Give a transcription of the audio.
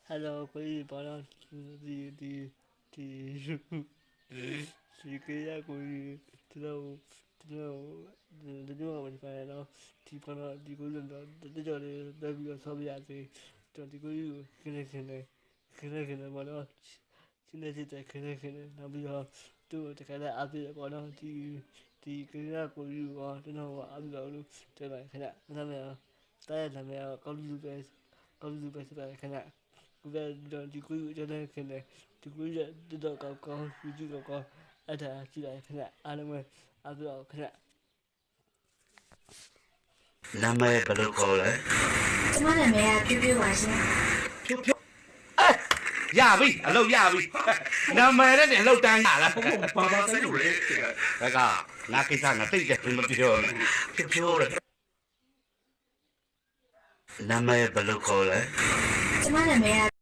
Hello ကိုကြီးဘာလို့ဒီကေရကိုကြီးကျွန်တော်ဝင်ပါတော့ဒီဘာလို့ဒီကိုကြီးတော့တော်လေးတက်ပြီးတော့ဆောပြရစီကျွန်တော်ဒီကိုကြီးကိုခင်းဘာလို့ရှင်းနေစစ်ခင်းနောက်ပြီးတော့သူ့တကယ်လည်းအပြည့်ပေါ့နော်ဒီကေရကိုကြီးကကျွန်တော်အပြည့်လို့တွေ့ပါခင်ဗျနာမည်တားရနာမည်ကောက်လူပဲစပါခင်ဗျกูแบบဒီကူကျတဲ့ခင်လေဒီကူရတော့ကောင်းယူကြည့်ကောအဲ့ဒါကြည့်လိုက်ခင်ဗျအားလုံးပဲအားပြောခင်ဗျနာမည်ဘယ်လိုခေါ်လဲကျမနာမည်ကဖြူဖြူပါရှင်ဖြူရပြီအလုပ်ရပြီနာမည်နဲ့အလုပ်တန်းရလားဘာဆိုင်လို့လဲဒါကငါကိစ္စငါသိတယ်မပြောဖြူလေနာမည်ဘယ်လိုခေါ်လဲကျမနာမည်က